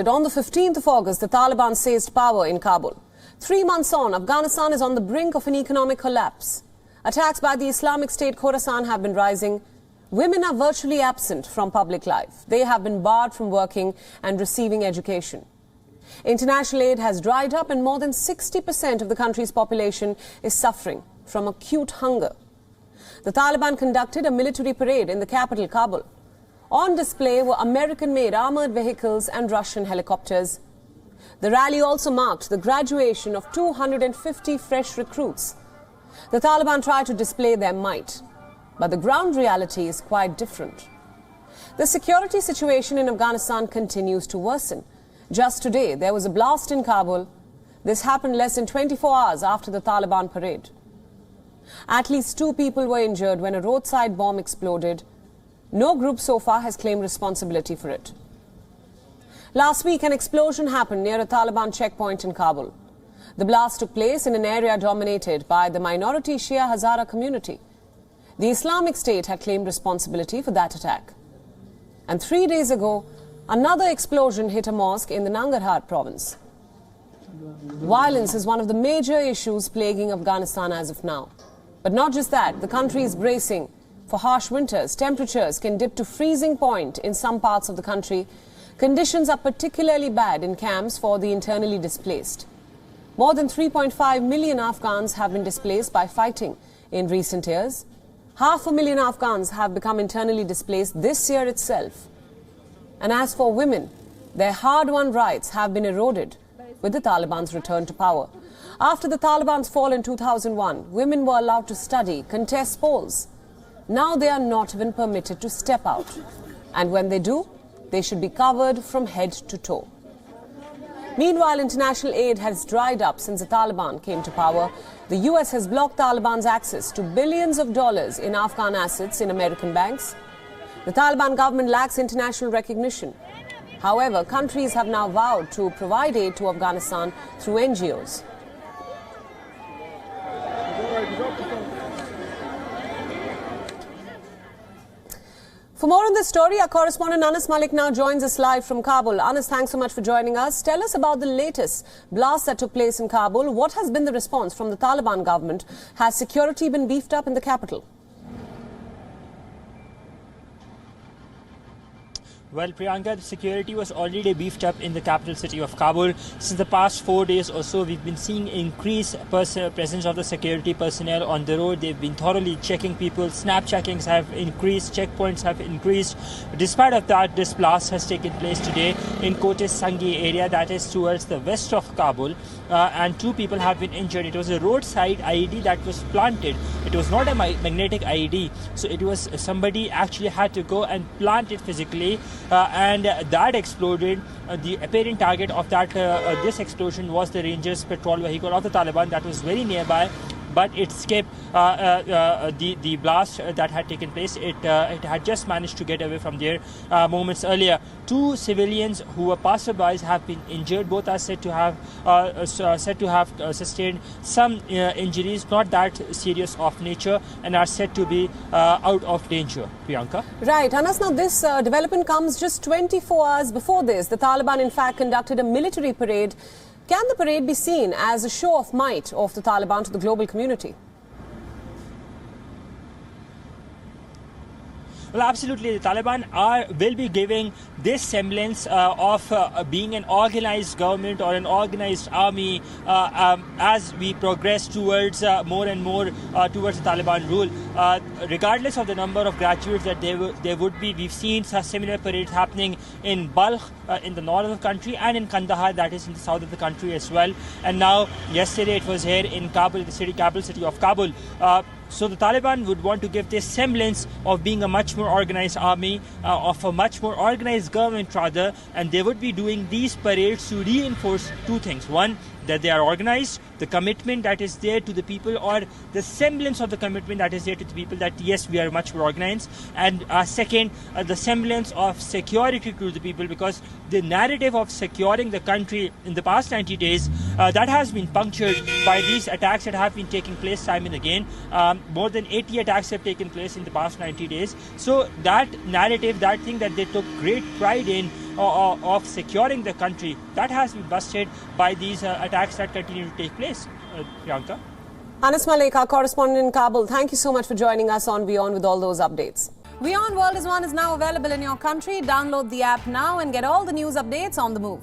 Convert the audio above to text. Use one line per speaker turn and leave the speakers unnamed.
On the 15th of August, the Taliban seized power in Kabul. 3 months on, Afghanistan is on the brink of an economic collapse. Attacks by the Islamic State Khorasan have been rising. Women are virtually absent from public life. They have been barred from working and receiving education. International aid has dried up and more than 60% of the country's population is suffering from acute hunger. The Taliban conducted a military parade in the capital, Kabul. On display were American-made armored vehicles and Russian helicopters. The rally also marked the graduation of 250 fresh recruits. The Taliban tried to display their might, but the ground reality is quite different. The security situation in Afghanistan continues to worsen. Just today, there was a blast in Kabul. This happened less than 24 hours after the Taliban parade. At least 2 people were injured when a roadside bomb exploded. No group so far has claimed responsibility for it. Last week, an explosion happened near a Taliban checkpoint in Kabul. The blast took place in an area dominated by the minority Shia Hazara community. The Islamic State had claimed responsibility for that attack. And 3 days ago, another explosion hit a mosque in the Nangarhar province. Violence is one of the major issues plaguing Afghanistan as of now. But not just that, the country is bracing for harsh winters. Temperatures can dip to freezing point in some parts of the country. Conditions are particularly bad in camps for the internally displaced. More than 3.5 million Afghans have been displaced by fighting in recent years. 500,000 Afghans have become internally displaced this year itself. And as for women, their hard-won rights have been eroded with the Taliban's return to power. After the Taliban's fall in 2001, women were allowed to study, contest polls. Now they are not even permitted to step out. And when they do, they should be covered from head to toe. Meanwhile, international aid has dried up since the Taliban came to power. The US has blocked Taliban's access to billions of dollars in Afghan assets in American banks. The Taliban government lacks international recognition. However, countries have now vowed to provide aid to Afghanistan through NGOs. For more on this story, our correspondent Anas Malik now joins us live from Kabul. Anas, thanks so much for joining us. Tell us about the latest blast that took place in Kabul. What has been the response from the Taliban government? Has security been beefed up in the capital?
Well, Priyanka, the security was already beefed up in the capital city of Kabul. Since the past 4 days or so, we've been seeing increased presence of the security personnel on the road. They've been thoroughly checking people. Snap checkings have increased. Checkpoints have increased. Despite of that, this blast has taken place today in Kote Sangi area, that is towards the west of Kabul. And 2 people have been injured. It was a roadside IED that was planted. It was not a magnetic IED. So it was somebody actually had to go and plant it physically. And that exploded. The apparent target of that this explosion was the Rangers patrol vehicle of the Taliban that was very nearby, but it escaped the blast that had taken place. It had just managed to get away from there moments earlier. 2 civilians who were passerbys have been injured. Both are said to have sustained some injuries, not that serious of nature, and are said to be out of danger. Priyanka?
Right. Anas, now this development comes just 24 hours before this. The Taliban, in fact, conducted a military parade. Can the parade be seen as a show of might of the Taliban to the global community?
Well, absolutely. The Taliban will be giving this semblance of being an organized government or an organized army as we progress towards more and more towards the Taliban rule. Regardless of the number of graduates that there would be, we've seen similar parades happening in Balkh in the north of the country and in Kandahar, that is in the south of the country as well. And now, yesterday it was here in Kabul, the capital city of Kabul. So the Taliban would want to give this semblance of being a much more organized army, of a much more organized government rather, and they would be doing these parades to reinforce 2 things. One, that they are organized, the commitment that is there to the people, or the semblance of the commitment that is there to the people that yes, we are much more organized. And second, the semblance of security to the people, because the narrative of securing the country in the past 90 days, that has been punctured by these attacks that have been taking place time and again. More than 80 attacks have taken place in the past 90 days. So that narrative, that thing that they took great pride in, of securing the country, that has been busted by these attacks that continue to take place. Priyanka.
Anas Malik, our correspondent in Kabul, thank you so much for joining us on WION with all those updates. WION World is now available in your country. Download the app now and get all the news updates on the move.